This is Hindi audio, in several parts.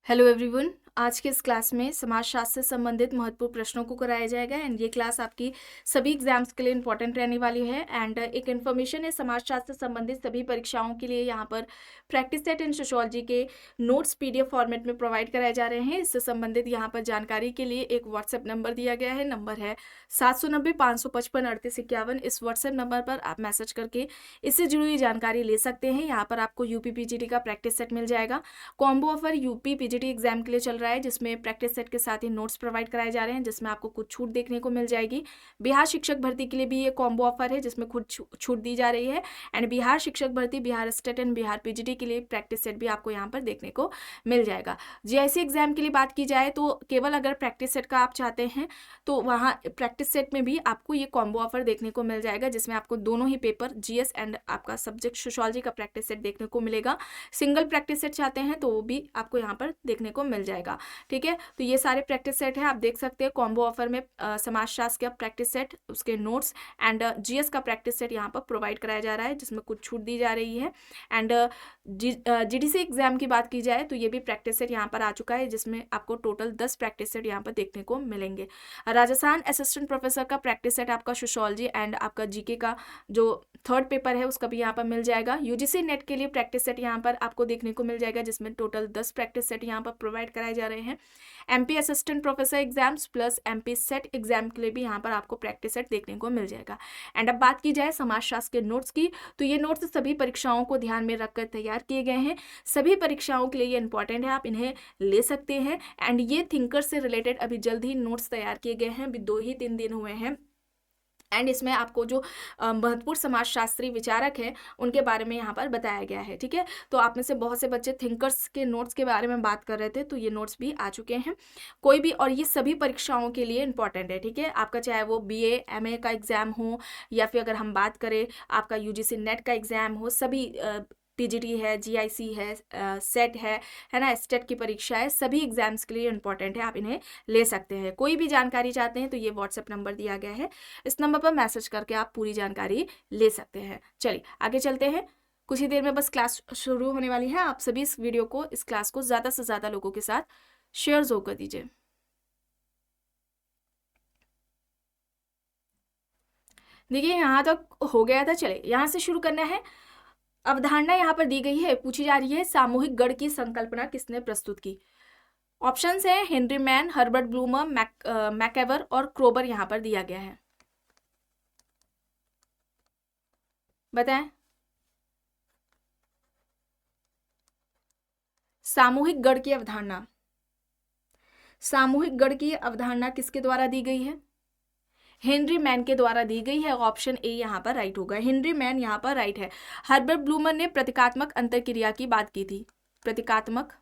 Hello everyone. आज के इस क्लास में समाजशास्त्र से संबंधित महत्वपूर्ण प्रश्नों को कराया जाएगा एंड ये क्लास आपकी सभी एग्जाम्स के लिए इंपॉर्टेंट रहने वाली है। एंड एक इन्फॉर्मेशन है, समाजशास्त्र से संबंधित सभी परीक्षाओं के लिए यहाँ पर प्रैक्टिस सेट इन सोशियोलॉजी के नोट्स पीडीएफ फॉर्मेट में प्रोवाइड कराए जा रहे हैं। इससे संबंधित यहाँ पर जानकारी के लिए एक व्हाट्सएप नंबर दिया गया है। नंबर है 790-555-3851। इस व्हाट्सएप नंबर पर आप मैसेज करके इससे जुड़ी हुई जानकारी ले सकते हैं। यहाँ पर आपको यूपी पीजीटी का प्रैक्टिस सेट मिल जाएगा। Combo offer UP PGT exam के लिए चल रहा है, जिसमें प्रैक्टिस सेट के साथ ही नोट्स प्रोवाइड कराए जा रहे हैं, जिसमें आपको कुछ छूट देखने को मिल जाएगी। बिहार शिक्षक भर्ती के लिए भी ये कॉम्बो ऑफर है, जिसमें कुछ छूट दी जा रही है। एंड बिहार शिक्षक भर्ती, Bihar state and Bihar PGT के लिए प्रैक्टिस सेट भी आपको यहाँ पर देखने को मिल जाएगा। जीआईसी एग्जाम के लिए बात की जाए तो केवल अगर प्रैक्टिस सेट का आप चाहते हैं तो वहाँ प्रैक्टिस सेट में भी आपको ये कॉम्बो ऑफर देखने को मिल जाएगा, जिसमें आपको दोनों ही पेपर जीएस एंड आपका सब्जेक्ट सोशियोलॉजी का प्रैक्टिस सेट देखने को मिलेगा। सिंगल प्रैक्टिस सेट चाहते हैं तो वो भी आपको यहाँ पर देखने को मिल जाएगा। ठीक है, तो ये सारे प्रैक्टिस सेट है, आप देख सकते हैं कॉम्बो ऑफर में समाजशास्त्र का प्रैक्टिस सेट, उसके नोट्स एंड जीएस का प्रैक्टिस सेट यहाँ पर प्रोवाइड कराया जा रहा है, जिसमें कुछ छूट दी जा रही है। एंड जीडीसी एग्जाम की बात की जाए तो ये भी प्रैक्टिस सेट यहाँ पर आ चुका है, जिसमें आपको टोटल 10 प्रैक्टिस सेट यहाँ पर देखने को मिलेंगे। राजस्थान असिस्टेंट प्रोफेसर का प्रैक्टिस सेट आपका सोशियोलॉजी एंड आपका जीके का जो थर्ड पेपर है उसका भी यहाँ पर मिल जाएगा। यूजीसी नेट के लिए प्रैक्टिस सेट यहाँ पर आपको देखने को मिल जाएगा, जिसमें टोटल 10 प्रैक्टिस सेट यहाँ पर प्रोवाइड कराए जा रहे हैं। MP assistant professor exams plus MP set exam के लिए भी यहाँ पर आपको प्रैक्टिस सेट देखने को मिल जाएगा। एंड अब बात की जाए समाजशास्त्र के नोट्स की, तो ये नोट्स सभी परीक्षाओं को ध्यान में रखकर तैयार किए गए हैं। सभी परीक्षाओं के लिए ये इंपॉर्टेंट है, आप इन्हें ले सकते हैं। एंड ये थिंकर से रिलेटेड अभी जल्द ही नोट्स तैयार किए गए हैं, अभी 2 ही 3 दिन हुए हैं। एंड इसमें आपको जो महत्वपूर्ण समाजशास्त्री विचारक हैं उनके बारे में यहाँ पर बताया गया है। ठीक है, तो आप में से बहुत से बच्चे थिंकर्स के नोट्स के बारे में बात कर रहे थे, तो ये नोट्स भी आ चुके हैं कोई भी, और ये सभी परीक्षाओं के लिए इंपॉर्टेंट है। ठीक है, आपका चाहे वो बीए एमए का एग्जाम हो या फिर अगर हम बात करें आपका यूजीसी नेट का एग्जाम हो, सभी पीजीटी है, जीआईसी है, सेट है ना, स्टेट की परीक्षा है, सभी एग्जाम्स के लिए इंपॉर्टेंट है, आप इन्हें ले सकते हैं। कोई भी जानकारी चाहते हैं तो ये व्हाट्सएप नंबर दिया गया है, इस नंबर पर मैसेज करके आप पूरी जानकारी ले सकते हैं। चलिए आगे चलते हैं, कुछ ही देर में बस क्लास शुरू होने वाली है। आप सभी इस वीडियो को, इस क्लास को ज़्यादा से ज़्यादा लोगों के साथ शेयर जरूर कर दीजिए। देखिए यहाँ तक हो गया था, चले यहाँ से शुरू करना है। अवधारणा यहाँ पर दी गई है, पूछी जा रही है सामूहिक गढ़ की संकल्पना किसने प्रस्तुत की। ऑप्शंस है हेनरी मैन, हर्बर्ट ब्लूमर, मैकेवर और क्रोबर यहाँ पर दिया गया है। बताएं, सामूहिक गढ़ की अवधारणा, सामूहिक गढ़ की अवधारणा किसके द्वारा दी गई है? हेनरी मैन के द्वारा दी गई है। ऑप्शन ए यहाँ पर राइट होगा, हेनरी मैन यहाँ पर राइट है। हर्बर्ट ब्लूमर ने प्रतीकात्मक अंतरक्रिया की बात की थी। प्रतीकात्मक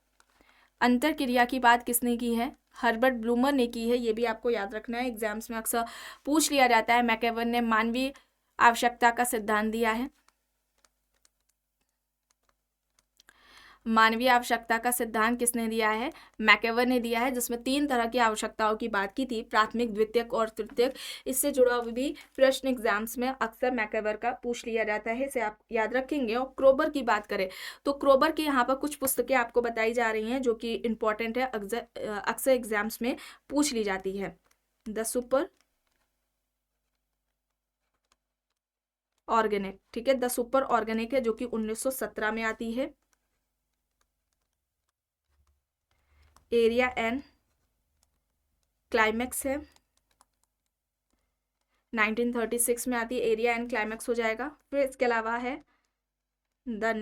अंतरक्रिया की बात किसने की है? हर्बर्ट ब्लूमर ने की है, ये भी आपको याद रखना है, एग्जाम्स में अक्सर पूछ लिया जाता है। मैकेवन ने मानवीय आवश्यकता का सिद्धांत दिया है। मानवीय आवश्यकता का सिद्धांत किसने दिया है? मैकेवन ने दिया है, जिसमें 3 तरह की आवश्यकताओं की बात की थी, प्राथमिक, द्वितीयक और तृतीयक। इससे जुड़ा हुआ भी प्रश्न एग्जाम्स में अक्सर मैकेवर का पूछ लिया जाता है, इसे आप याद रखेंगे। और क्रोबर की बात करें तो क्रोबर की यहाँ पर कुछ पुस्तकें आपको बताई जा रही हैं जो कि इंपॉर्टेंट है, अक्सर एग्जाम्स में पूछ ली जाती है। द सुपर ऑर्गेनिक, ठीक है, द सुपर ऑर्गेनिक है, जो कि 1917 में आती है। एरिया एंड क्लाइमैक्स है, 1936 में आती है, एरिया एंड क्लाइमैक्स हो जाएगा। फिर इसके अलावा है द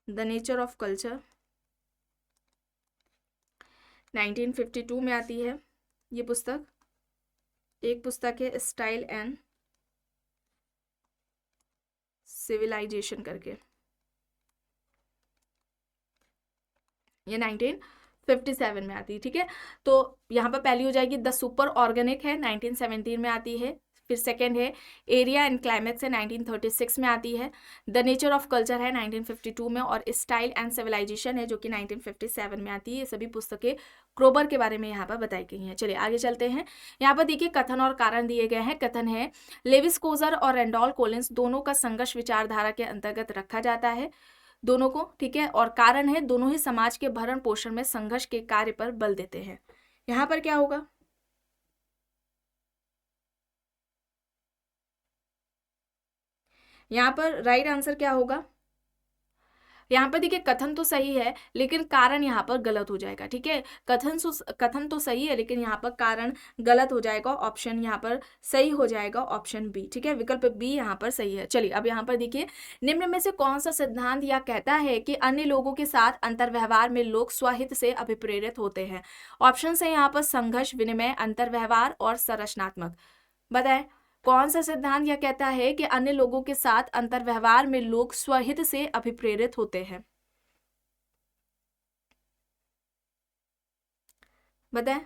नेचर ऑफ कल्चर, 1952 में आती है ये पुस्तक। एक पुस्तक है स्टाइल एंड सिविलाइजेशन करके, ये 1957 में आती है। ठीक है, तो यहाँ पर पहली हो जाएगी द सुपर ऑर्गेनिक है, 1917 में आती है। फिर सेकंड है एरिया एंड क्लाइमैक्स है, 1936 में आती है। द नेचर ऑफ कल्चर है 1952 में, और स्टाइल एंड सिविलाइजेशन है जो कि 1957 में आती है। ये सभी पुस्तकें क्रोबर के बारे में यहाँ पर बताई गई हैं। चलिए आगे चलते हैं। यहाँ पर देखिए कथन और कारण दिए गए हैं। कथन है लेविस कोजर और रैंडॉल्फ कोलिंस दोनों का संघर्ष विचारधारा के अंतर्गत रखा जाता है। दोनों को, ठीक है। और कारण है दोनों ही समाज के भरण पोषण में संघर्ष के कार्य पर बल देते हैं। यहाँ पर क्या होगा? यहाँ पर राइट आंसर क्या होगा? यहाँ पर देखिए कथन तो सही है लेकिन कारण यहाँ पर गलत हो जाएगा, ठीक है। कथन तो सही है लेकिन यहाँ पर कारण गलत हो जाएगा। ऑप्शन यहाँ पर सही हो जाएगा ऑप्शन बी, ठीक है। विकल्प बी यहाँ पर सही है। चलिए अब यहाँ पर देखिए, निम्न में से कौन सा सिद्धांत यह कहता है कि अन्य लोगों के साथ अंतर्व्यवहार में लोग स्वहित से अभिप्रेरित होते हैं? ऑप्शन है यहाँ पर संघर्ष, विनिमय, अंतर्व्यवहार और संरचनात्मक। बताएं कौन सा सिद्धांत यह कहता है कि अन्य लोगों के साथ अंतर्व्यवहार में लोग स्वहित से अभिप्रेरित होते हैं? बताएं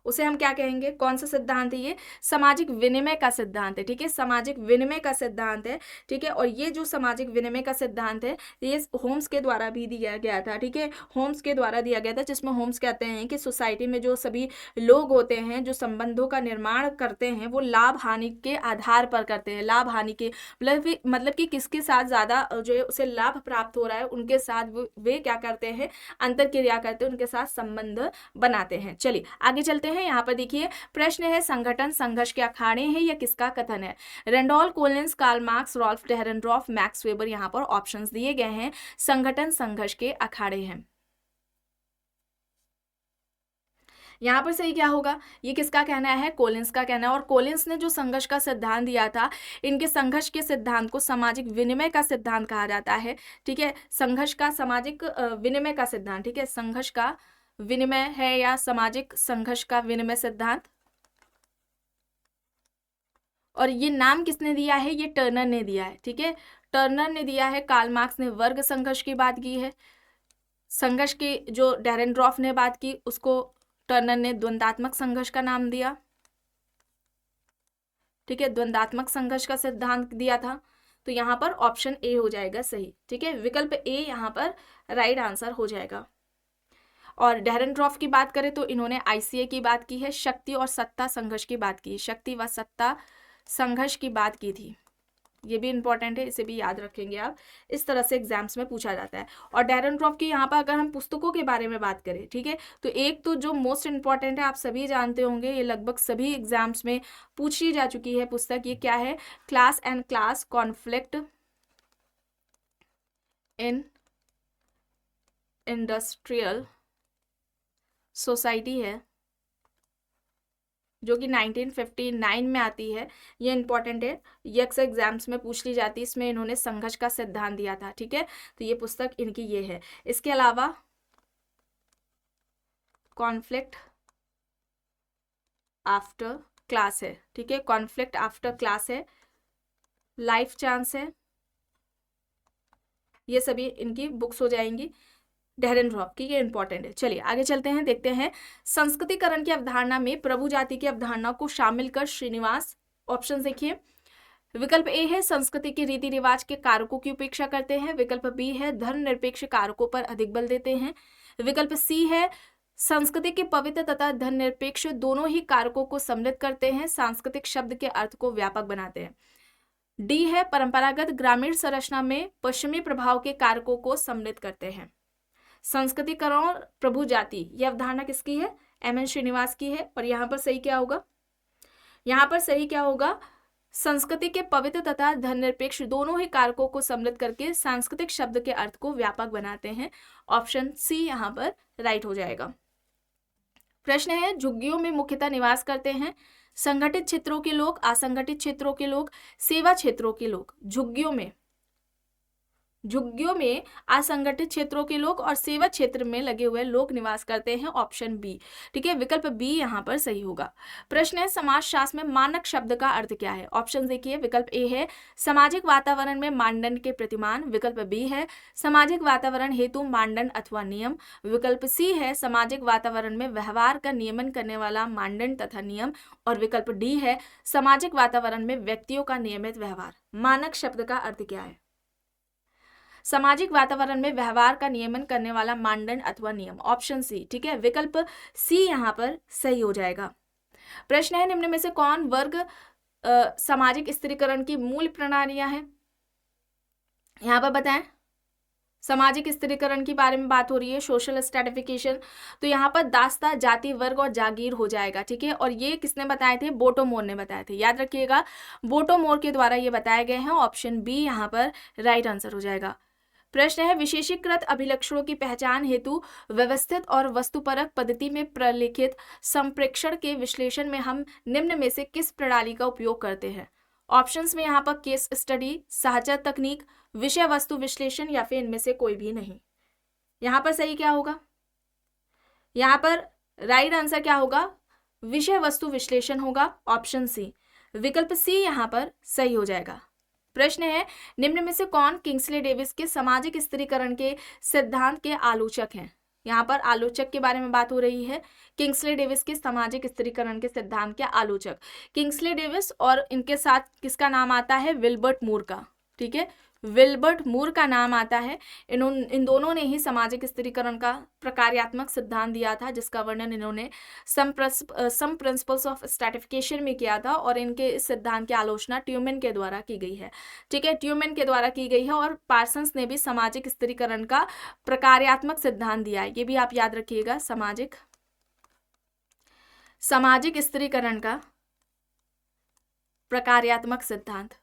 उसे हम क्या कहेंगे, कौन सा सिद्धांत है ये? सामाजिक विनिमय का सिद्धांत है, ठीक है। सामाजिक विनिमय का सिद्धांत है, ठीक है। और ये जो सामाजिक विनिमय का सिद्धांत है ये होम्स के द्वारा भी दिया गया था, ठीक है। होम्स के द्वारा दिया गया था, जिसमें होम्स कहते हैं कि सोसाइटी में जो सभी लोग होते हैं जो संबंधों का निर्माण करते हैं वो लाभ हानि के आधार पर करते हैं। लाभ हानि के मतलब कि किसके साथ ज़्यादा जो है उसे लाभ प्राप्त हो रहा है उनके साथ वे क्या करते हैं, अंतर क्रिया करते हैं, उनके साथ संबंध बनाते हैं। चलिए आगे चलते हैं। यहाँ पर देखिए प्रश्न है, संगठन संघर्ष के अखाड़े हैं, यह किसका कथन है? Randolph, Collins, Karl Marx, Ralf Dahrendorf, Max Weber. यहाँ पर ऑप्शंस दिए गए हैं, संगठन संघर्ष के अखाड़े हैं। यहाँ पर सही क्या होगा? ये किसका कहना है? कोलिंस का कहना है। और कोलिंस ने जो संघर्ष का सिद्धांत दिया था, इनके संघर्ष के सिद्धांत को सामाजिक विनिमय का सिद्धांत कहा जाता है, ठीक है। संघर्ष का सामाजिक विनिमय का सिद्धांत, ठीक है। संघर्ष का विनिमय है या सामाजिक संघर्ष का विनिमय सिद्धांत। और ये नाम किसने दिया है? ये टर्नर ने दिया है, ठीक है। टर्नर ने दिया है। कार्ल मार्क्स ने वर्ग संघर्ष की बात की है। संघर्ष की जो डेरेनड्रॉफ ने बात की उसको टर्नर ने द्वंद्वात्मक संघर्ष का नाम दिया, ठीक है। द्वंद्वात्मक संघर्ष का सिद्धांत दिया था। तो यहाँ पर ऑप्शन ए हो जाएगा सही, ठीक है। विकल्प ए यहाँ पर राइट आंसर हो जाएगा। और डेरेनड्रॉफ की बात करें तो इन्होंने आईसीए की बात की है, शक्ति और सत्ता संघर्ष की बात की है, शक्ति व सत्ता संघर्ष की बात की थी। ये भी इंपॉर्टेंट है, इसे भी याद रखेंगे आप। इस तरह से एग्जाम्स में पूछा जाता है। और डेरेनड्रॉफ की यहाँ पर अगर हम पुस्तकों के बारे में बात करें, ठीक है, तो एक तो जो मोस्ट इंपॉर्टेंट है आप सभी जानते होंगे, ये लगभग सभी एग्जाम्स में पूछी जा चुकी है पुस्तक। ये क्या है? Class and class conflict in industrial society है, जो कि 1959 में आती है। ये इंपॉर्टेंट है, ये अक्सर एग्जाम्स में पूछ ली जाती है। इसमें इन्होंने संघर्ष का सिद्धांत दिया था, ठीक है। तो ये पुस्तक इनकी ये है। इसके अलावा कॉन्फ्लिक्ट आफ्टर क्लास है, ठीक है। कॉन्फ्लिक्ट आफ्टर क्लास है, लाइफ चांस है, ये सभी इनकी बुक्स हो जाएंगी डेरेनड्रॉफ की। ये इंपॉर्टेंट है। चलिए आगे चलते हैं, देखते हैं संस्कृतिकरण की अवधारणा में प्रभु जाति की अवधारणा को शामिल कर श्रीनिवास। ऑप्शन देखिए, विकल्प ए है संस्कृति के रीति रिवाज के कारकों की उपेक्षा करते हैं। विकल्प बी है धर्मनिरपेक्ष कारकों पर अधिक बल देते हैं। विकल्प सी है संस्कृति के पवित्र तथा धर्मनिरपेक्ष दोनों ही कारकों को सम्मिलित करते हैं, सांस्कृतिक शब्द के अर्थ को व्यापक बनाते हैं। डी है परंपरागत ग्रामीण संरचना में पश्चिमी प्रभाव के कारकों को सम्मिलित करते हैं। संस्कृतिकरण और प्रभु जाति, यह अवधारणा किसकी है? एम.एन. श्रीनिवास की है। और यहाँ पर सही क्या होगा? यहाँ पर सही क्या होगा? संस्कृति के पवित्र तथा धर्मनिरपेक्ष दोनों ही कारकों को सम्मिलित करके सांस्कृतिक शब्द के अर्थ को व्यापक बनाते हैं। ऑप्शन सी यहाँ पर राइट हो जाएगा। प्रश्न है, झुग्गियों में मुख्यतः निवास करते हैं संगठित क्षेत्रों के लोग, असंगठित क्षेत्रों के लोग, सेवा क्षेत्रों के लोग। झुग्गियों में असंगठित क्षेत्रों के लोग और सेवा क्षेत्र में लगे हुए लोग निवास करते हैं। ऑप्शन बी, ठीक है। विकल्प बी यहाँ पर सही होगा। प्रश्न है, समाजशास्त्र में मानक शब्द का अर्थ क्या है? ऑप्शन देखिए, विकल्प ए है सामाजिक वातावरण में मानदंड के प्रतिमान। विकल्प बी है सामाजिक वातावरण हेतु मानदंड अथवा नियम। विकल्प सी है सामाजिक वातावरण में व्यवहार का नियमन करने वाला मानदंड तथा नियम। और विकल्प डी है सामाजिक वातावरण में व्यक्तियों का नियमित व्यवहार। मानक शब्द का अर्थ क्या है? सामाजिक वातावरण में व्यवहार का नियमन करने वाला मानदंड अथवा नियम। ऑप्शन सी, ठीक है। विकल्प सी यहाँ पर सही हो जाएगा। प्रश्न है, निम्न में से कौन वर्ग सामाजिक स्थिरीकरण की मूल प्रणालियां हैं? यहाँ पर बताएं, सामाजिक स्थिरीकरण के बारे में बात हो रही है, सोशल स्ट्रैटिफिकेशन। तो यहाँ पर दास्ता, जाति, वर्ग और जागीर हो जाएगा, ठीक है। और ये किसने बताए थे? बोटोमोर ने बताए थे, याद रखिएगा, बोटोमोर के द्वारा ये बताए गए हैं। ऑप्शन बी यहाँ पर राइट आंसर हो जाएगा। प्रश्न है, विशेषीकृत अभिलक्षणों की पहचान हेतु व्यवस्थित और वस्तुपरक पद्धति में प्रलेखित संप्रेक्षण के विश्लेषण में हम निम्न में से किस प्रणाली का उपयोग करते हैं? ऑप्शंस में यहाँ पर केस स्टडी, साहचर्य तकनीक, विषय वस्तु विश्लेषण या फिर इनमें से कोई भी नहीं। यहाँ पर सही क्या होगा? यहाँ पर राइट आंसर क्या होगा? विषय वस्तु विश्लेषण होगा, ऑप्शन सी, विकल्प सी यहाँ पर सही हो जाएगा। प्रश्न है, निम्न में से कौन किंग्सले डेविस के सामाजिक स्थिरीकरण के सिद्धांत के आलोचक हैं? यहाँ पर आलोचक के बारे में बात हो रही है, किंग्सले डेविस के सामाजिक स्थिरीकरण के सिद्धांत के आलोचक किंग्सले डेविस, और इनके साथ किसका नाम आता है? विल्बर्ट मूर का, ठीक है, विल्बर्ट मूर का नाम आता है। इन दोनों ने ही सामाजिक स्थिरीकरण का प्रकार्यात्मक सिद्धांत दिया था, जिसका वर्णन इन्होंने सम प्रिंसिपल्स ऑफ स्ट्रैटिफिकेशन में किया था, और इनके इस सिद्धांत की आलोचना ट्यूमेन के द्वारा की गई है, ठीक है, ट्यूमेन के द्वारा की गई है। और पार्सन्स ने भी सामाजिक स्थिरीकरण का प्रकार्यात्मक सिद्धांत दिया है, ये भी आप याद रखिएगा, सामाजिक स्थिरीकरण का प्रकार्यात्मक सिद्धांत,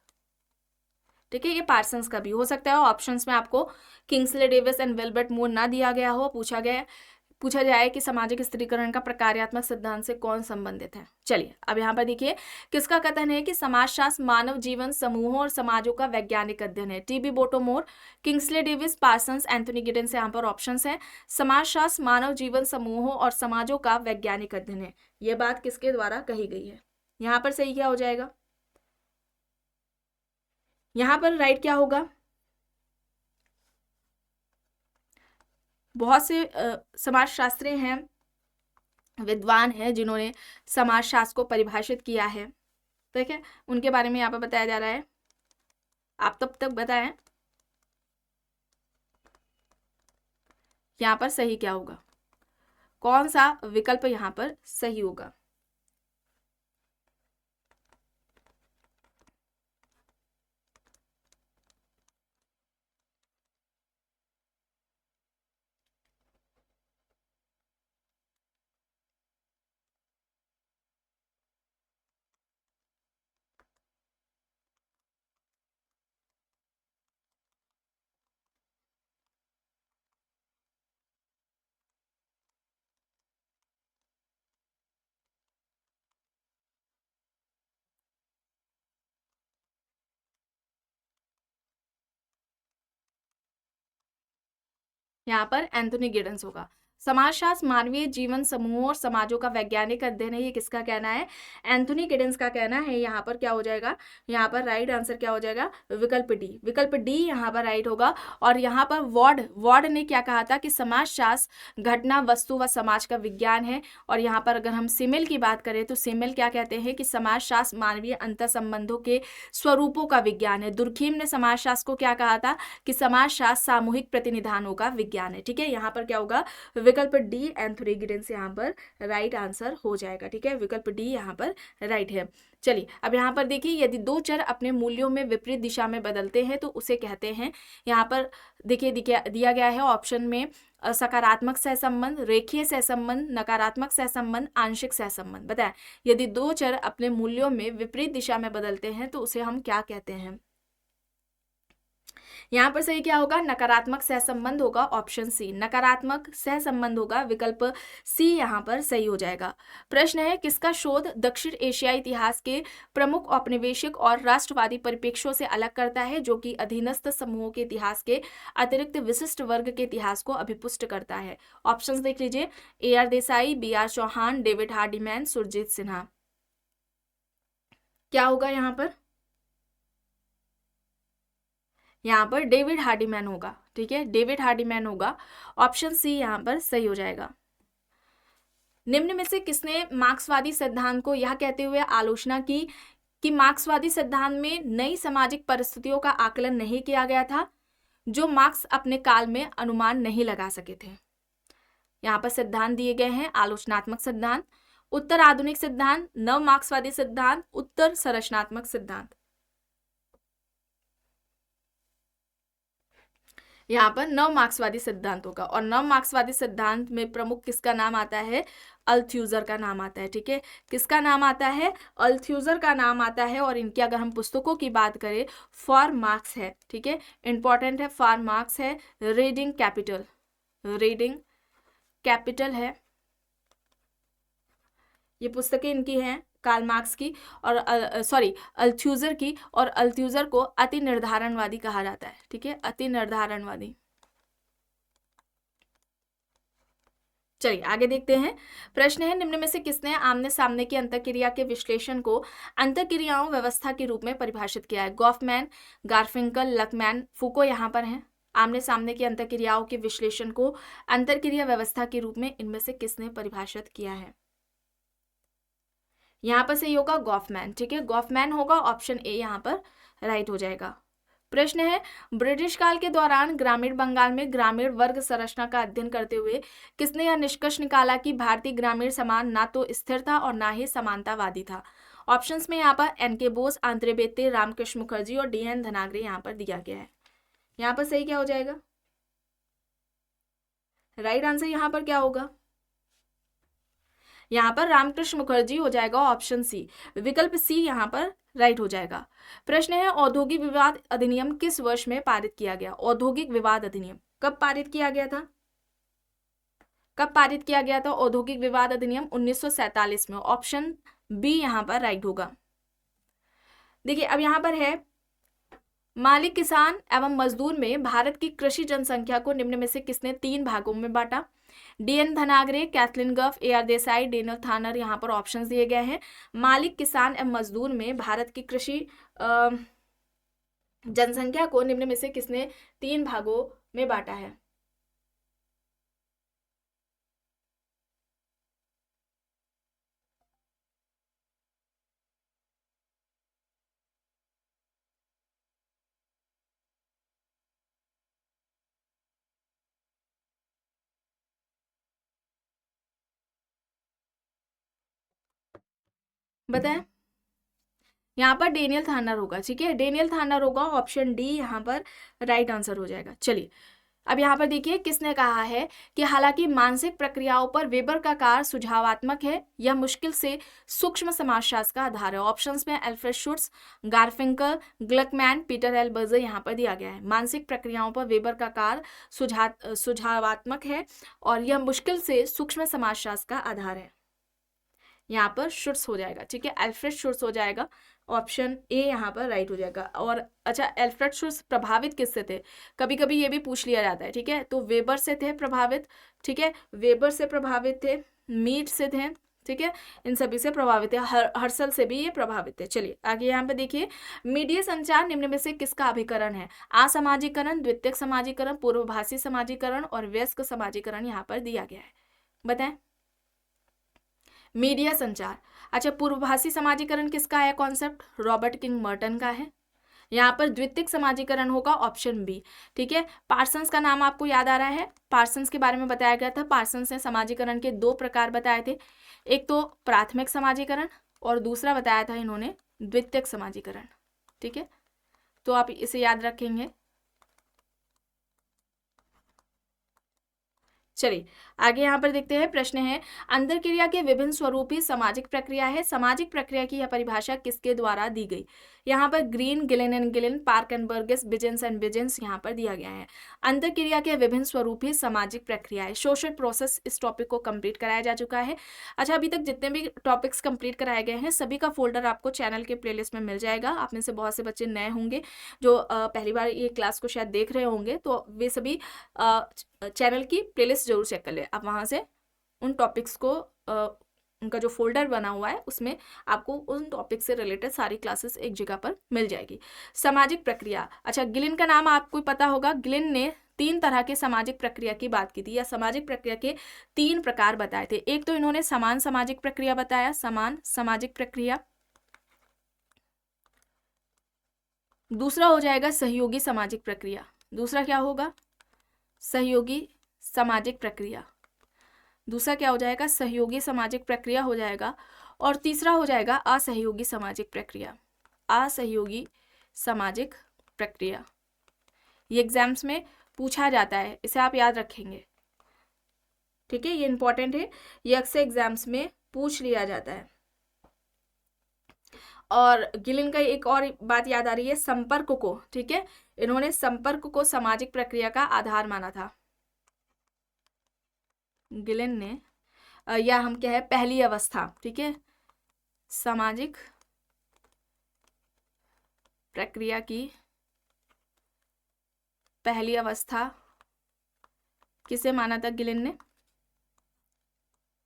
ठीक है। ये पार्सन्स का भी हो सकता है ऑप्शंस में आपको किंग्सले डेविस एंड विल्बर्ट मूर ना दिया गया हो, पूछा जाए कि सामाजिक स्थिरीकरण का प्रकार्यात्मक सिद्धांत से कौन संबंधित है। चलिए अब यहाँ पर देखिए, किसका कथन है कि समाजशास्त्र मानव जीवन समूहों और समाजों का वैज्ञानिक अध्ययन है? TB Bottomore, Kingsley Davis, Parsons, Anthony Giddens, यहाँ पर ऑप्शंस हैं। समाजशास्त्र मानव जीवन समूहों और समाजों का वैज्ञानिक अध्ययन है, यह बात किसके द्वारा कही गई है? यहाँ पर सही क्या हो जाएगा? यहाँ पर राइट क्या होगा? बहुत से समाजशास्त्री हैं, विद्वान हैं, जिन्होंने समाजशास्त्र को परिभाषित किया है, ठीक है, उनके बारे में यहाँ पर बताया जा रहा है। आप तब तक बताएं यहाँ पर सही क्या होगा, कौन सा विकल्प यहाँ पर सही होगा? यहाँ पर एंथोनी गिडेंस होगा। समाजशास्त्र मानवीय जीवन समूहों और समाजों का वैज्ञानिक अध्ययन है, ये किसका कहना है? एंथोनी गिडेंस का कहना है। यहाँ पर क्या हो जाएगा? यहाँ पर राइट आंसर क्या हो जाएगा? विकल्प डी, विकल्प डी यहाँ पर राइट होगा। और यहाँ पर वॉर्ड ने क्या कहा था कि समाजशास्त्र घटना, वस्तु व समाज का विज्ञान है। और यहाँ पर अगर हम सिमेल की बात करें तो सिमेल क्या कहते हैं कि समाजशास्त्र मानवीय अंतर संबंधों के स्वरूपों का विज्ञान है। दुर्खीम ने समाजशास्त्र को क्या कहा था कि समाजशास्त्र सामूहिक प्रतिनिधानों का विज्ञान है, ठीक है। यहाँ पर क्या होगा? विकल्प डी, एंथोनी गिडेंस यहाँ पर राइट आंसर हो जाएगा, ठीक है, विकल्प डी यहाँ पर राइट है। चलिए अब यहाँ पर देखिए, यदि दो चर अपने मूल्यों में विपरीत दिशा में बदलते हैं तो उसे कहते हैं, यहाँ पर देखिए दिया गया है ऑप्शन में, सकारात्मक सहसंबंध, रेखीय सहसंबंध, नकारात्मक सहसंबंध, आंशिक सहसंबंध। बताएं, यदि दो चर अपने मूल्यों में विपरीत दिशा में बदलते हैं तो उसे हम क्या कहते हैं? यहाँ पर सही क्या होगा? नकारात्मक सहसंबंध होगा, ऑप्शन सी, नकारात्मक सहसंबंध होगा, विकल्प सी यहाँ पर सही हो जाएगा। प्रश्न है, किसका शोध दक्षिण एशियाई इतिहास के प्रमुख औपनिवेशिक और राष्ट्रवादी परिप्रेक्ष्यों से अलग करता है, जो कि अधीनस्थ समूहों के इतिहास के अतिरिक्त विशिष्ट वर्ग के इतिहास को अभिपुष्ट करता है? ऑप्शन देख लीजिए, AR Desai, BR Chauhan, David Hardiman, Surjit Sinha. क्या होगा यहाँ पर? यहाँ पर डेविड हार्डीमैन होगा, ठीक है, डेविड हार्डीमैन होगा, ऑप्शन सी यहाँ पर सही हो जाएगा। निम्न में से किसने मार्क्सवादी सिद्धांत को यह कहते हुए आलोचना की कि मार्क्सवादी सिद्धांत में नई सामाजिक परिस्थितियों का आकलन नहीं किया गया था, जो मार्क्स अपने काल में अनुमान नहीं लगा सके थे? यहाँ पर सिद्धांत दिए गए हैं, आलोचनात्मक सिद्धांत, उत्तर आधुनिक सिद्धांत, नव मार्क्सवादी सिद्धांत, उत्तर संरचनात्मक सिद्धांत। यहाँ पर नव मार्क्सवादी सिद्धांतों का, और नव मार्क्सवादी सिद्धांत में प्रमुख किसका नाम आता है? अल्थ्यूजर का नाम आता है। ठीक है, किसका नाम आता है? अल्थ्यूजर का नाम आता है। और इनकी अगर हम पुस्तकों की बात करें, फॉर मार्क्स है, ठीक है, इंपॉर्टेंट है, फॉर मार्क्स है, रीडिंग कैपिटल, रीडिंग कैपिटल है, ये पुस्तकें इनकी हैं कार्ल मार्क्स की, और सॉरी अल्थ्यूजर की। और अल्थ्यूजर को अति निर्धारणवादी कहा जाता है। ठीक है, अति निर्धारणवादी। चलिए आगे देखते हैं। प्रश्न है, निम्न में से किसने आमने सामने की अंतःक्रिया के विश्लेषण को अंतःक्रियाओं व्यवस्था के रूप में परिभाषित किया है? गॉफमैन, गारफिंकल, लकमैन, फूको यहाँ पर हैं। आमने सामने की अंतःक्रियाओं के विश्लेषण को अंतःक्रिया व्यवस्था के रूप में इनमें से किसने परिभाषित किया है? यहाँ पर सही होगा गॉफमैन। ठीक है, गॉफमैन होगा, ऑप्शन ए यहाँ पर राइट हो जाएगा। प्रश्न है, ब्रिटिश काल के दौरान ग्रामीण बंगाल में ग्रामीण वर्ग संरचना का अध्ययन करते हुए किसने यह निष्कर्ष निकाला कि भारतीय ग्रामीण समाज ना तो स्थिर था और ना ही समानतावादी था? ऑप्शंस में यहाँ पर एन.के. बोस, आंद्रे बेत्ते, रामकृष्ण मुखर्जी और डी.एन. धनागरे यहाँ पर दिया गया है। यहाँ पर सही क्या हो जाएगा? राइट आंसर यहाँ पर क्या होगा? यहाँ पर रामकृष्ण मुखर्जी हो जाएगा, ऑप्शन सी, विकल्प सी यहाँ पर राइट हो जाएगा। प्रश्न है, औद्योगिक विवाद अधिनियम किस वर्ष में पारित किया गया? औद्योगिक विवाद अधिनियम कब पारित किया गया था? कब पारित किया गया था औद्योगिक विवाद अधिनियम? 1947 में, ऑप्शन बी यहाँ पर राइट होगा। देखिए अब यहाँ पर है, मालिक, किसान एवं मजदूर में भारत की कृषि जनसंख्या को निम्न में से किसने 3 भागों में बांटा? डी.एन. धनागरे, कैथलीन गफ, ए.आर. देसाई, डेनियल थानर यहाँ पर ऑप्शंस दिए गए हैं। मालिक, किसान एवं मजदूर में भारत की कृषि जनसंख्या को निम्न में से किसने 3 भागों में बांटा है? बताएं। यहाँ पर डेनियल थानर होगा। ठीक है, डेनियल थानर होगा, ऑप्शन डी यहाँ पर राइट आंसर हो जाएगा। चलिए अब यहाँ पर देखिए किसने कहा है कि हालांकि मानसिक प्रक्रियाओं पर वेबर का कार्य सुझावात्मक है, यह मुश्किल से सूक्ष्म समाजशास्त्र का आधार है। ऑप्शंस में Alfred Schutz, गारफिंकल, ग्लकमैन, Peter L Berger यहाँ पर दिया गया है। मानसिक प्रक्रियाओं पर वेबर का कार्य सुझावात्मक है और यह मुश्किल से सूक्ष्म समाजशास्त्र का आधार है। यहाँ पर शुट्स हो जाएगा। ठीक है, एल्फ्रेड शुट्स हो जाएगा, ऑप्शन ए यहाँ पर राइट हो जाएगा। और अच्छा, एल्फ्रेड शुट्स प्रभावित किससे थे? कभी कभी ये भी पूछ लिया जाता है। ठीक है, तो वेबर से थे प्रभावित। ठीक है, वेबर से प्रभावित थे, मीट से थे, ठीक है, इन सभी से प्रभावित है, हर्सल से भी ये प्रभावित है। चलिए आगे यहाँ पे देखिए, मीडिया संचार निम्न में से किसका अभिकरण है? असमाजीकरण, द्वितीयक समाजीकरण, पूर्वभाषी समाजीकरण और वयस्क समाजीकरण यहाँ पर दिया गया है। बताएं। मीडिया संचार, अच्छा, पूर्वभाषी समाजीकरण किसका है कॉन्सेप्ट? रॉबर्ट किंग मर्टन का है। यहाँ पर द्वितीयक समाजीकरण होगा, ऑप्शन बी। ठीक है, पार्सन्स का नाम आपको याद आ रहा है? पार्सन्स के बारे में बताया गया था। पार्सन्स ने समाजीकरण के 2 प्रकार बताए थे, एक तो प्राथमिक समाजीकरण और दूसरा बताया था इन्होंने द्वितीयक समाजीकरण। ठीक है, तो आप इसे याद रखेंगे। चलिए आगे यहाँ पर देखते हैं। प्रश्न है, अंतरक्रिया के विभिन्न स्वरूप ही सामाजिक प्रक्रिया है। सामाजिक प्रक्रिया की यह परिभाषा किसके द्वारा दी गई? यहाँ पर Green, Gillin and Gillin, Park and Burgess, Biesanz and Biesanz यहाँ पर दिया गया है। अंतरक्रिया के विभिन्न स्वरूप ही सामाजिक प्रक्रिया है। सोशल प्रोसेस, इस टॉपिक को कंप्लीट कराया जा चुका है। अच्छा, अभी तक जितने भी टॉपिक्स कंप्लीट कराए गए हैं सभी का फोल्डर आपको चैनल के प्लेलिस्ट में मिल जाएगा। आप में से बहुत से बच्चे नए होंगे जो पहली बार ये क्लास को शायद देख रहे होंगे, तो वे सभी चैनल की प्लेलिस्ट जरूर चेक कर ले। आप वहाँ से उन टॉपिक्स को उनका जो फोल्डर बना हुआ है उसमें आपको उन टॉपिक से रिलेटेड सारी क्लासेस एक जगह पर मिल जाएगी। सामाजिक प्रक्रिया, अच्छा, गिलिन का नाम आपको पता होगा। गिलिन ने 3 तरह के सामाजिक प्रक्रिया की बात की थी, या सामाजिक प्रक्रिया के 3 प्रकार बताए थे। एक तो इन्होंने समान सामाजिक प्रक्रिया बताया, समान सामाजिक प्रक्रिया। दूसरा हो जाएगा सहयोगी सामाजिक प्रक्रिया। दूसरा क्या होगा? सहयोगी सामाजिक प्रक्रिया। दूसरा क्या हो जाएगा? सहयोगी सामाजिक प्रक्रिया हो जाएगा। और तीसरा हो जाएगा असहयोगी सामाजिक प्रक्रिया। असहयोगी सामाजिक प्रक्रिया। ये एग्जाम्स में पूछा जाता है, इसे आप याद रखेंगे, ठीक है, ये इंपॉर्टेंट है, ये अक्सर एग्जाम्स में पूछ लिया जाता है। और गिलिन का एक और बात याद आ रही है, संपर्क को, ठीक है, इन्होंने संपर्क को सामाजिक प्रक्रिया का आधार माना था, गिलिन ने, या हम क्या है, पहली अवस्था, ठीक है, सामाजिक प्रक्रिया की पहली अवस्था किसे माना था गिलिन ने?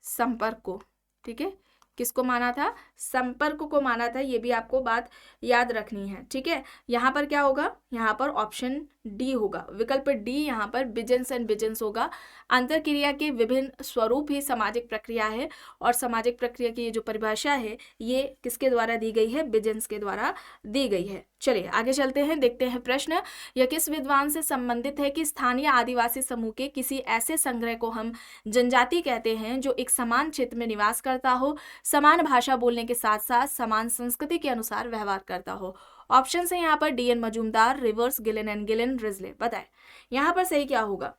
संपर्क को, ठीक है, किसको माना था? संपर्क को माना था, ये भी आपको बात याद रखनी है, ठीक है। यहाँ पर क्या होगा? यहाँ पर ऑप्शन डी होगा, विकल्प डी यहाँ पर बिजेंस एंड बिजेंस होगा। अंतरक्रिया के विभिन्न स्वरूप ही सामाजिक प्रक्रिया है, और सामाजिक प्रक्रिया की ये जो परिभाषा है ये किसके द्वारा दी गई है? बिजेंस के द्वारा दी गई है। चलिए आगे चलते हैं, देखते हैं प्रश्न। यह किस विद्वान से संबंधित है कि स्थानीय आदिवासी समूह के किसी ऐसे संग्रह को हम जनजाति कहते हैं जो एक समान क्षेत्र में निवास करता हो, समान भाषा बोलने के साथ साथ समान संस्कृति के अनुसार व्यवहार करता हो। ऑप्शन है यहाँ पर DN. Majumdar, reverse, Gillin and Gillin, Risley. बताएं यहाँ पर सही क्या होगा?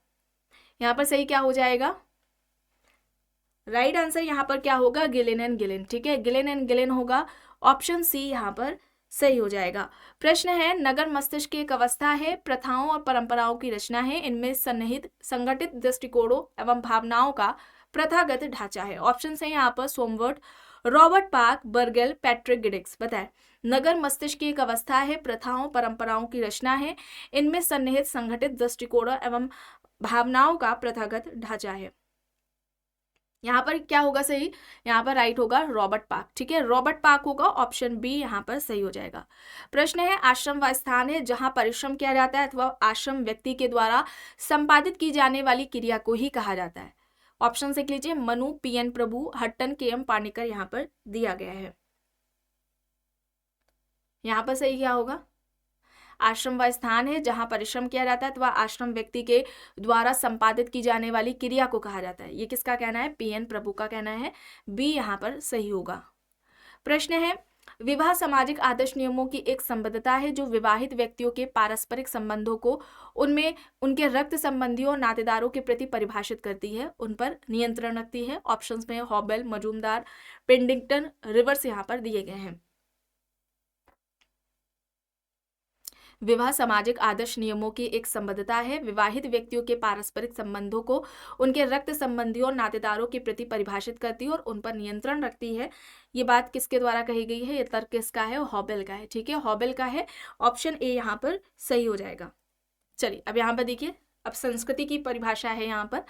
यहाँ पर सही क्या हो जाएगा? राइट आंसर यहाँ पर क्या होगा? गिलिन एंड गिलिन, ठीक है, गिलिन एंड गिलिन होगा। ऑप्शन सी यहाँ पर सही हो जाएगा। प्रश्न है, नगर मस्तिष्क की एक अवस्था है, प्रथाओं और परंपराओं की रचना है, इनमें सन्निहित संगठित दृष्टिकोणों एवं भावनाओं का प्रथागत ढांचा है। ऑप्शन है यहाँ पर सोमवर्ट, रॉबर्ट पार्क, बर्गेल, पैट्रिक गिडिक्स। बताएं नगर मस्तिष्क की एक अवस्था है, प्रथाओं परंपराओं की रचना है, इनमें सन्निहित संगठित दृष्टिकोणों एवं भावनाओं का प्रथागत ढांचा है। यहाँ पर क्या होगा सही? यहाँ पर राइट होगा रॉबर्ट पार्क, ठीक है, रॉबर्ट पार्क होगा, ऑप्शन बी यहाँ पर सही हो जाएगा। प्रश्न है, आश्रम वह स्थान है जहाँ परिश्रम किया जाता है अथवा आश्रम व्यक्ति के द्वारा संपादित की जाने वाली क्रिया को ही कहा जाता है। ऑप्शन से लीजिए, मनु, पी.एन. प्रभु, हट्टन, के.एम. पाणिकर यहाँ पर दिया गया है। यहाँ पर सही क्या होगा? आश्रम वह स्थान है जहां परिश्रम किया जाता है अथवा आश्रम व्यक्ति के द्वारा संपादित की जाने वाली क्रिया को कहा जाता है। ये किसका कहना है? पी.एन. प्रभु का कहना है, बी यहाँ पर सही होगा। प्रश्न है, विवाह सामाजिक आदर्श नियमों की एक संबद्धता है जो विवाहित व्यक्तियों के पारस्परिक संबंधों को उनमें उनके रक्त संबंधियों और नातेदारों के प्रति परिभाषित करती है, उन पर नियंत्रण रखती है। ऑप्शंस में हॉबेल, मजूमदार, पेंडिंगटन, रिवर्स यहाँ पर दिए गए हैं। विवाह सामाजिक आदर्श नियमों की एक संबद्धता है, विवाहित व्यक्तियों के पारस्परिक संबंधों को उनके रक्त संबंधियों और नातेदारों के प्रति परिभाषित करती है और उन पर नियंत्रण रखती है। ये बात किसके द्वारा कही गई है? ये तर्क किसका है? हॉबेल का है, ठीक है, हॉबेल का है। ऑप्शन ए यहाँ पर सही हो जाएगा। चलिए अब यहाँ पर देखिए, अब संस्कृति की परिभाषा है यहाँ पर।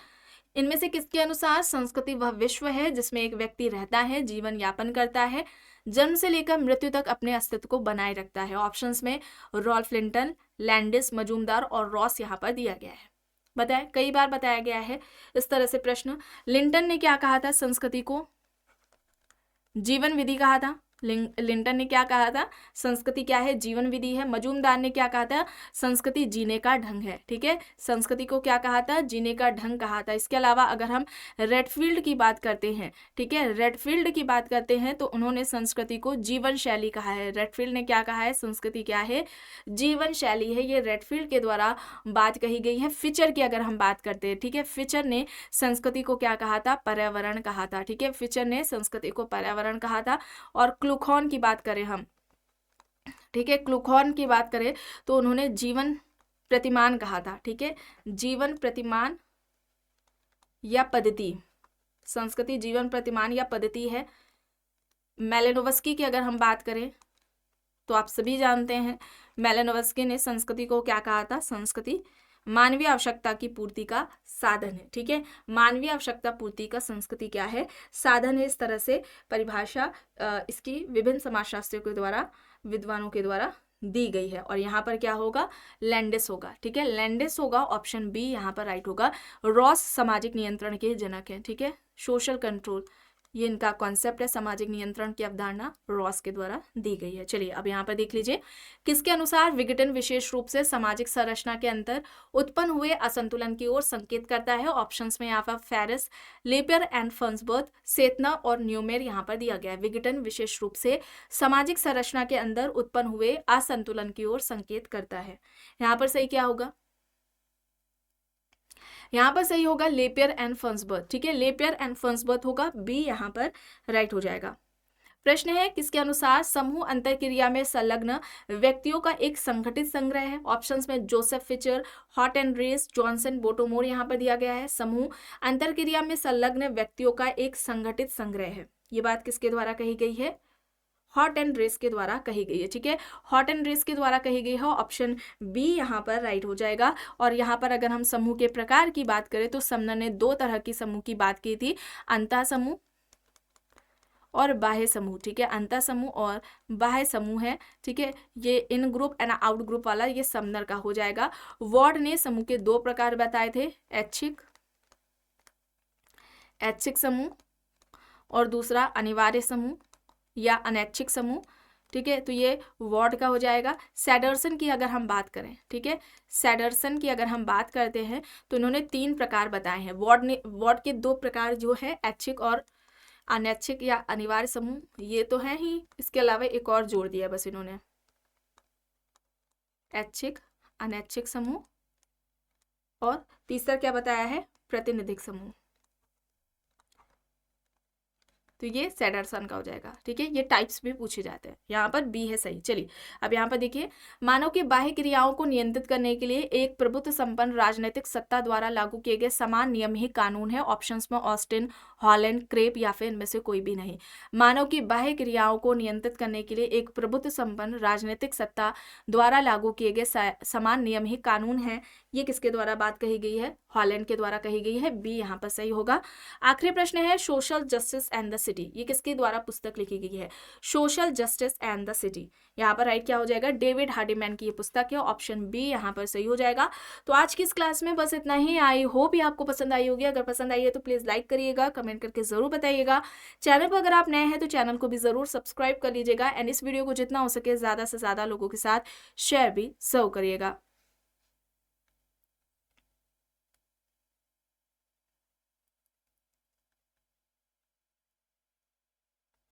इनमें से किसके अनुसार संस्कृति वह विश्व है जिसमें एक व्यक्ति रहता है, जीवन यापन करता है, जन्म से लेकर मृत्यु तक अपने अस्तित्व को बनाए रखता है। ऑप्शंस में रॉल्फ लिंटन, लैंडिस, मजूमदार और रॉस यहाँ पर दिया गया है। बताएं, कई बार बताया गया है इस तरह से प्रश्न। लिंटन ने क्या कहा था? संस्कृति को जीवन विधि कहा था। लिंटन ने क्या कहा था? संस्कृति क्या है? जीवन विधि है। मजूमदार ने क्या कहा था? संस्कृति जीने का ढंग है, ठीक है, संस्कृति को क्या कहा था? जीने का ढंग कहा था। इसके अलावा अगर हम रेडफील्ड की बात करते हैं, ठीक है, रेडफील्ड की बात करते हैं तो उन्होंने संस्कृति को जीवन शैली कहा है। रेडफील्ड ने क्या कहा है? संस्कृति क्या है? जीवन शैली है। ये रेडफील्ड के द्वारा बात कही गई है। फिचर की अगर हम बात करते हैं, ठीक है, फिचर ने संस्कृति को क्या कहा था? पर्यावरण कहा था, ठीक है, फिचर ने संस्कृति को पर्यावरण कहा था। और क्लूखॉन की बात करें हम, ठीक है, क्लूखॉन की बात करें तो उन्होंने जीवन प्रतिमान कहा था, ठीक है, जीवन प्रतिमान या पद्धति, संस्कृति जीवन प्रतिमान या पद्धति है। मेलेनोवस्की की अगर हम बात करें तो आप सभी जानते हैं मेलेनोवस्की ने संस्कृति को क्या कहा था? संस्कृति मानवीय आवश्यकता की पूर्ति का साधन है, ठीक है, मानवीय आवश्यकता पूर्ति का संस्कृति क्या है? साधन है। इस तरह से परिभाषा इसकी विभिन्न समाजशास्त्रियों के द्वारा, विद्वानों के द्वारा दी गई है। और यहाँ पर क्या होगा? लैंडिस होगा, ठीक है, लैंडिस होगा, ऑप्शन बी यहाँ पर राइट होगा। रॉस सामाजिक नियंत्रण के जनक हैं, ठीक है, सोशल कंट्रोल, ये इनका कॉन्सेप्ट है। सामाजिक नियंत्रण की अवधारणा रॉस के द्वारा दी गई है। चलिए अब यहाँ पर देख लीजिए, किसके अनुसार विघटन विशेष रूप से सामाजिक संरचना के अंतर उत्पन्न हुए असंतुलन की ओर संकेत करता है। ऑप्शंस में यहाँ पर फेरिस, लेपियर एंड फर्न्सबर्ग, सेतना और न्यूमेर यहाँ पर दिया गया है। विघटन विशेष रूप से सामाजिक संरचना के अंदर उत्पन्न हुए असंतुलन की ओर संकेत करता है। यहाँ पर सही क्या होगा? यहाँ पर सही होगा लेपियर एंड फर्न्सबर्ग, ठीक है, लेपियर एंड फर्न्सबर्ग होगा, बी यहाँ पर राइट हो जाएगा। प्रश्न है किसके अनुसार समूह अंतरक्रिया में संलग्न व्यक्तियों का एक संगठित संग्रह है। ऑप्शंस में जोसेफ फिचर, हॉट एंड रेस, जॉनसन, बोटोमोर यहाँ पर दिया गया है। समूह अंतरक्रिया में संलग्न व्यक्तियों का एक संगठित संग्रह है, ये बात किसके द्वारा कही गई है? हॉट एंड रेस के द्वारा कही गई है, ठीक है, हॉट एंड रेस के द्वारा कही गई है, ऑप्शन बी यहाँ पर राइट हो जाएगा। और यहाँ पर अगर हम समूह के प्रकार की बात करें तो समनर ने दो तरह की समूह की बात की थी, अंतः समूह और बाह्य समूह, ठीक है, अंतः समूह और बाह्य समूह है, ठीक है, ये इन ग्रुप एंड आउट ग्रुप वाला ये समनर का हो जाएगा। वॉर्ड ने समूह के दो प्रकार बताए थे, ऐच्छिक समूह और दूसरा अनिवार्य समूह या अनैच्छिक समूह, ठीक है, तो ये वॉर्ड का हो जाएगा। सैडरसन की अगर हम बात करें, ठीक है, सैडरसन की अगर हम बात करते हैं तो इन्होंने 3 प्रकार बताए हैं। वॉर्ड के 2 प्रकार जो है ऐच्छिक और अनैच्छिक या अनिवार्य समूह, ये तो है ही, इसके अलावा एक और जोड़ दिया बस इन्होंने, ऐच्छिक अनैच्छिक समूह, और तीसरा क्या बताया है? प्रातिनिधिक समूह। तो ये सैडरसन का हो जाएगा, ठीक है, ये टाइप्स भी पूछे जाते हैं, यहाँ पर बी है सही। चलिए अब यहाँ पर देखिए, मानव की बाह्य क्रियाओं को नियंत्रित करने के लिए एक प्रभुत्व संपन्न राजनीतिक सत्ता द्वारा लागू किए गए समान नियम ही कानून है। ऑप्शंस में ऑस्टिन, हॉलैंड, क्रेप या फिर इनमें से कोई भी नहीं। मानव की बाह्य क्रियाओं को नियंत्रित करने के लिए एक प्रभुत्व संपन्न राजनीतिक सत्ता द्वारा लागू किए गए समान नियम ही कानून है, ये किसके द्वारा बात कही गई है? हॉलैंड के द्वारा कही गई है, बी यहाँ पर सही होगा। आखिरी प्रश्न है social justice and the city, ये किसके द्वारा पुस्तक लिखी गई है? Social justice and the city, यहाँ पर राइट क्या हो जाएगा? डेविड हार्डीमैन की ये पुस्तक है, ऑप्शन बी यहाँ पर सही हो जाएगा। तो आज की इस क्लास में बस इतना ही। आई होप ये आपको पसंद आई होगी। अगर पसंद आई है तो प्लीज लाइक करिएगा, कमेंट करके जरूर बताइएगा। चैनल पर अगर आप नए हैं तो चैनल को भी जरूर सब्सक्राइब कर लीजिएगा एंड इस वीडियो को जितना हो सके ज्यादा से ज्यादा लोगों के साथ शेयर भी जरूर करिएगा।